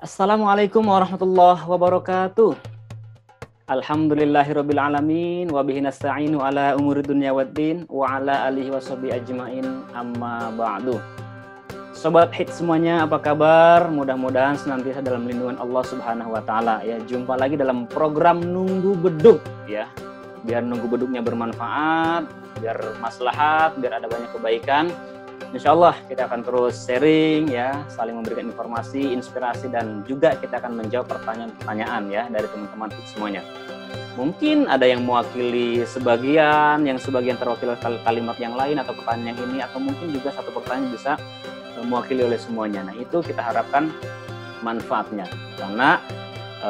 Assalamualaikum warahmatullahi wabarakatuh. Alhamdulillahirabbil alamin wa bihi nasta'inu ala umuri dunya waddin wa ala alihi washabihi ajmain amma ba'du. Sobat hit semuanya, apa kabar? Mudah-mudahan senantiasa dalam lindungan Allah Subhanahu wa taala ya. Jumpa lagi dalam program Nunggu Beduk ya. Biar nunggu beduknya bermanfaat, biar maslahat, biar ada banyak kebaikan. Insya Allah kita akan terus sharing ya, saling memberikan informasi, inspirasi, dan juga kita akan menjawab pertanyaan-pertanyaan ya dari teman-teman semuanya. Mungkin ada yang mewakili sebagian, yang sebagian terwakili kalimat yang lain atau pertanyaan yang ini, atau mungkin juga satu pertanyaan bisa mewakili oleh semuanya. Nah itu kita harapkan manfaatnya, karena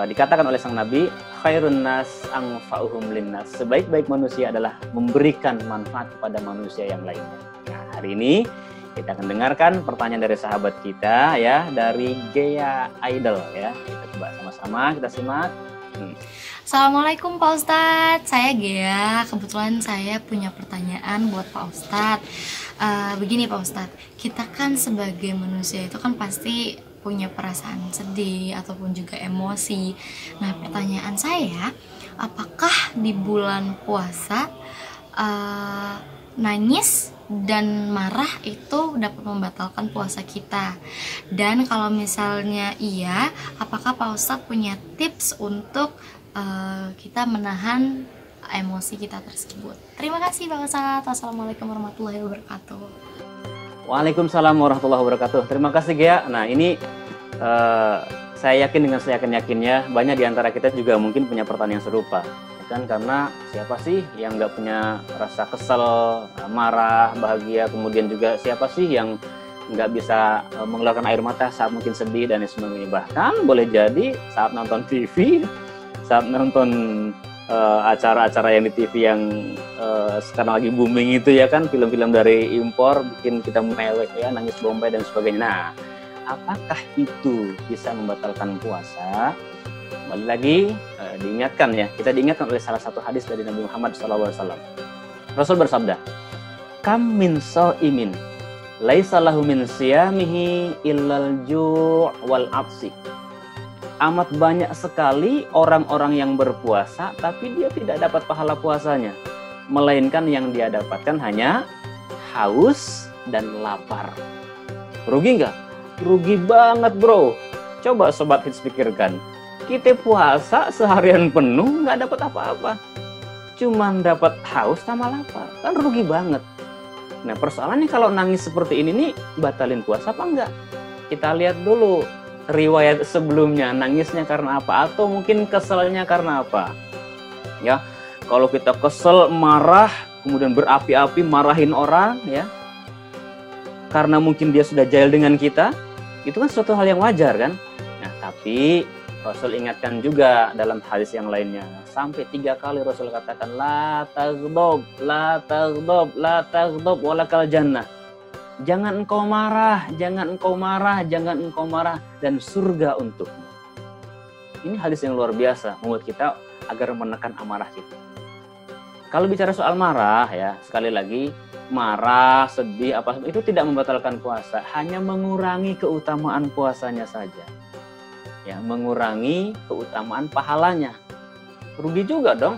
dikatakan oleh sang Nabi, khairun nas anfa'uhum linnas. Sebaik-baik manusia adalah memberikan manfaat kepada manusia yang lainnya. Nah, hari ini kita akan dengarkan pertanyaan dari sahabat kita ya, dari Gea Idol ya. Kita coba sama-sama kita simak. Assalamualaikum Pak Ustadz, saya Gea. Kebetulan saya punya pertanyaan buat Pak Ustadz. Begini Pak Ustadz, kita kan sebagai manusia itu kan pasti punya perasaan sedih ataupun juga emosi. Nah pertanyaan saya, apakah di bulan puasa nangis dan marah itu dapat membatalkan puasa kita? Dan kalau misalnya iya, apakah Pak Ustadz punya tips untuk kita menahan emosi kita tersebut? Terima kasih Pak Ustadz. Wassalamualaikum warahmatullahi wabarakatuh. Waalaikumsalam warahmatullahi wabarakatuh. Terima kasih Gea. Nah ini saya yakin dengan saya yakinnya banyak di antara kita juga mungkin punya pertanyaan serupa. Kan karena siapa sih yang nggak punya rasa kesel, marah, bahagia, kemudian juga siapa sih yang nggak bisa mengeluarkan air mata saat mungkin sedih dan sebagainya. Bahkan boleh jadi saat nonton TV, saat nonton acara-acara yang di TV yang sekarang lagi booming itu ya kan, film-film dari impor bikin kita mewek ya, nangis bombay dan sebagainya. Nah, apakah itu bisa membatalkan puasa? Kembali lagi diingatkan ya, kita diingatkan oleh salah satu hadis dari Nabi Muhammad SAW. Rasul bersabda, "Kam min sha'imin laisa lahu min siyamihi illal ju' wal 'atsi." Amat banyak sekali orang-orang yang berpuasa tapi dia tidak dapat pahala puasanya, melainkan yang dia dapatkan hanya haus dan lapar. Rugi nggak? Rugi banget bro. Coba sobat hits pikirkan, kita puasa seharian penuh nggak dapat apa-apa, cuman dapat haus sama lapar, kan rugi banget. Nah persoalannya kalau nangis seperti ini nih, batalin puasa apa enggak? Kita lihat dulu riwayat sebelumnya, nangisnya karena apa, atau mungkin keselnya karena apa ya. Kalau kita kesel, marah, kemudian berapi-api marahin orang ya, karena mungkin dia sudah jahil dengan kita, itu kan suatu hal yang wajar kan. Nah tapi Rasul ingatkan juga dalam hadis yang lainnya, sampai 3 kali Rasul katakan, la taghdab, la taghdab, la taghdab walakal jannah. Jangan engkau marah, jangan engkau marah, jangan engkau marah, dan surga untukmu. Ini hadis yang luar biasa membuat kita agar menekan amarah kita. Kalau bicara soal marah ya, sekali lagi, marah, sedih, apa itu tidak membatalkan puasa, hanya mengurangi keutamaan puasanya saja. Ya, mengurangi keutamaan pahalanya. Rugi juga dong.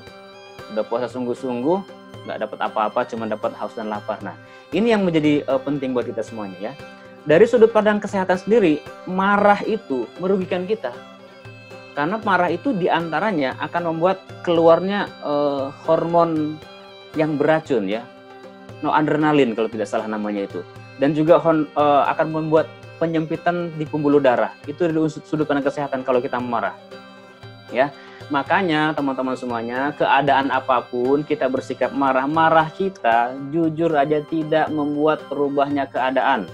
Udah puasa sungguh-sungguh, nggak dapat apa-apa, cuma dapat haus dan lapar. Nah, ini yang menjadi penting buat kita semuanya ya. Dari sudut pandang kesehatan sendiri, marah itu merugikan kita. Karena marah itu diantaranya akan membuat keluarnya hormon yang beracun ya. Noradrenalin kalau tidak salah namanya itu. Dan juga akan membuat penyempitan di pembuluh darah. Itu dari sudut pandang kesehatan kalau kita marah. Ya. Makanya teman-teman semuanya, keadaan apapun kita bersikap marah, marah kita jujur aja tidak membuat berubahnya keadaan.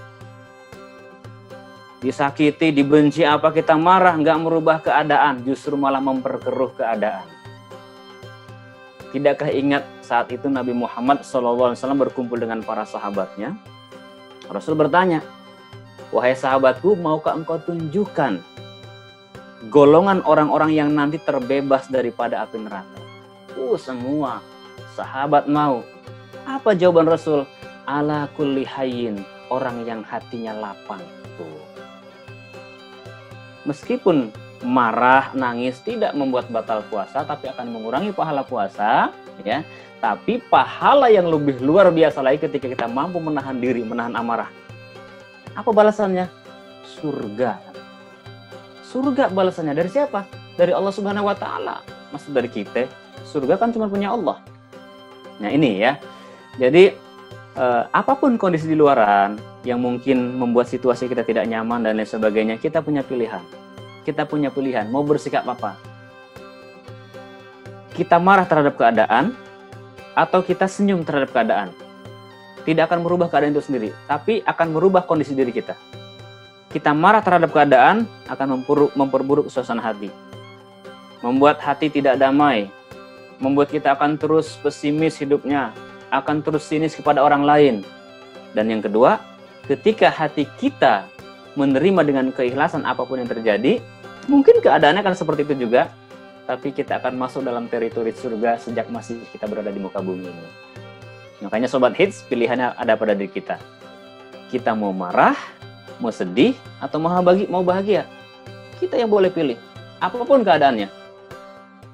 Disakiti, dibenci apa kita marah, nggak merubah keadaan, justru malah memperkeruh keadaan. Tidakkah ingat saat itu Nabi Muhammad SAW berkumpul dengan para sahabatnya? Rasul bertanya, "Wahai sahabatku, maukah engkau tunjukkan golongan orang-orang yang nanti terbebas daripada api neraka?" Semua sahabat mau. Apa jawaban Rasul? Ala kulli hayyin, orang yang hatinya lapang. Tuh. meskipun marah, nangis tidak membuat batal puasa, tapi akan mengurangi pahala puasa, ya. Tapi pahala yang lebih luar biasa lagi ketika kita mampu menahan diri, menahan amarah. Apa balasannya? Surga. Surga balasannya dari siapa? Dari Allah Subhanahu wa taala. Maksud dari kita, surga kan cuma punya Allah. Nah, ini ya. Jadi apapun kondisi di luaran yang mungkin membuat situasi kita tidak nyaman dan lain sebagainya, kita punya pilihan. Kita punya pilihan mau bersikap apa. Kita marah terhadap keadaan atau kita senyum terhadap keadaan. Tidak akan merubah keadaan itu sendiri, tapi akan merubah kondisi diri kita. Kita marah terhadap keadaan akan memperburuk suasana hati. Membuat hati tidak damai. Membuat kita akan terus pesimis hidupnya. Akan terus sinis kepada orang lain. Dan yang kedua, ketika hati kita menerima dengan keikhlasan apapun yang terjadi, mungkin keadaannya akan seperti itu juga, tapi kita akan masuk dalam teritori surga sejak masih kita berada di muka bumi ini. Makanya Sobat Hits, pilihannya ada pada diri kita. Kita mau marah, mau sedih, atau mau bahagia. Kita yang boleh pilih. Apapun keadaannya.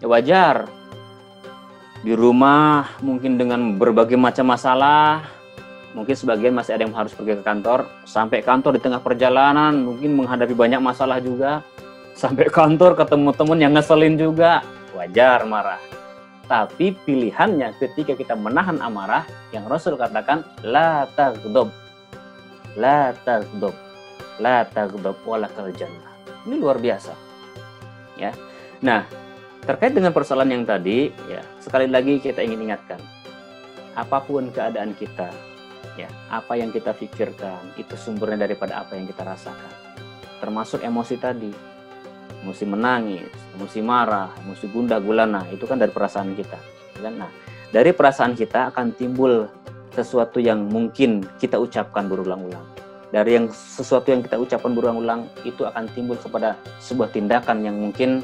Ya wajar. Di rumah mungkin dengan berbagai macam masalah. Mungkin sebagian masih ada yang harus pergi ke kantor. Sampai kantor di tengah perjalanan mungkin menghadapi banyak masalah juga. Sampai kantor ketemu teman yang ngeselin juga. Wajar marah. Tapi pilihannya ketika kita menahan amarah, yang Rasul katakan, la taghdab. La taghdab. La taghdab walakal jannah. Ini luar biasa. Ya. Nah, terkait dengan persoalan yang tadi, ya, sekali lagi kita ingin ingatkan, apapun keadaan kita, ya, apa yang kita pikirkan, itu sumbernya daripada apa yang kita rasakan. Termasuk emosi tadi, emosi menangis, emosi marah, emosi gundah gulana, itu kan dari perasaan kita. Nah, dari perasaan kita akan timbul sesuatu yang mungkin kita ucapkan berulang-ulang. Dari sesuatu yang kita ucapkan berulang-ulang, itu akan timbul kepada sebuah tindakan yang mungkin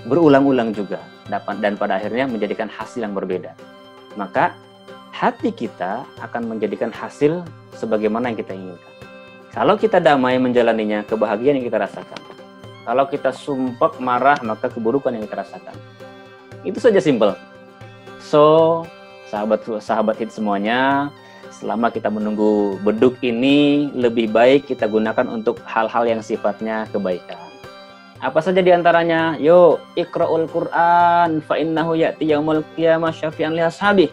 berulang-ulang juga, dan pada akhirnya menjadikan hasil yang berbeda. Maka hati kita akan menjadikan hasil sebagaimana yang kita inginkan. Kalau kita damai menjalaninya, kebahagiaan yang kita rasakan. Kalau kita sumpek marah, maka keburukan yang kita rasakan. Itu saja simpel. So, sahabat Hits semuanya, selama kita menunggu beduk ini, lebih baik kita gunakan untuk hal-hal yang sifatnya kebaikan. Apa saja diantaranya? Yuk, iqra'ul Qur'an fa innahu ya'ti yaumul qiyamah syafi'an li ashabih.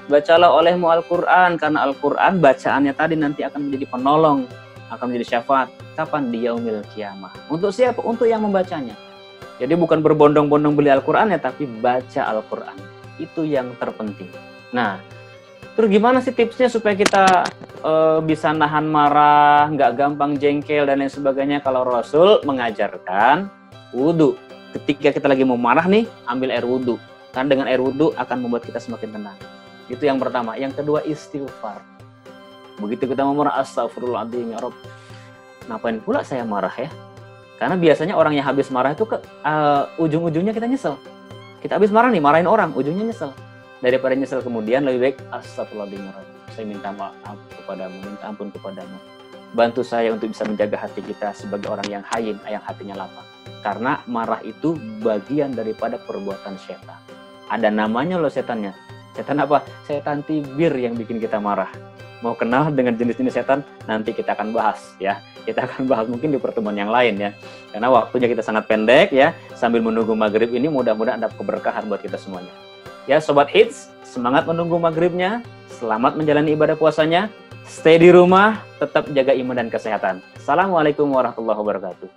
Bacalah olehmu Al-Qur'an, karena Al-Qur'an bacaannya tadi nanti akan menjadi penolong, akan menjadi syafaat. Kapan? Di yaumil qiyamah. Untuk siapa? Untuk yang membacanya. Jadi bukan berbondong-bondong beli Al-Qur'an ya, tapi baca Al-Qur'an. Itu yang terpenting. Nah, terus gimana sih tipsnya supaya kita bisa nahan marah, nggak gampang jengkel dan lain sebagainya? Kalau Rasul mengajarkan wudhu. Ketika kita lagi mau marah nih, ambil air wudhu. Karena dengan air wudhu akan membuat kita semakin tenang. Itu yang pertama. Yang kedua, istighfar. Begitu kita mau marah, astagfirullahaladzim, ya Rabb. Ngapain pula saya marah ya? Karena biasanya orang yang habis marah itu ujung-ujungnya kita nyesel. Kita habis marah nih, marahin orang, ujungnya nyesel. Daripada nyesel kemudian, lebih baik astagfirullahaladzim, ya Rabb. Saya minta maaf kepadamu, minta ampun kepadamu. Bantu saya untuk bisa menjaga hati kita sebagai orang yang hayyin, yang hatinya lapang. Karena marah itu bagian daripada perbuatan setan. Ada namanya loh setannya. Setan apa? Setan tibir yang bikin kita marah. Mau kenal dengan jenis-jenis setan? Nanti kita akan bahas ya. Kita akan bahas mungkin di pertemuan yang lain ya. Karena waktunya kita sangat pendek ya. Sambil menunggu maghrib ini mudah-mudahan ada keberkahan buat kita semuanya. Ya Sobat Hits, semangat menunggu maghribnya. Selamat menjalani ibadah puasanya. Stay di rumah, tetap jaga iman dan kesehatan. Assalamualaikum warahmatullahi wabarakatuh.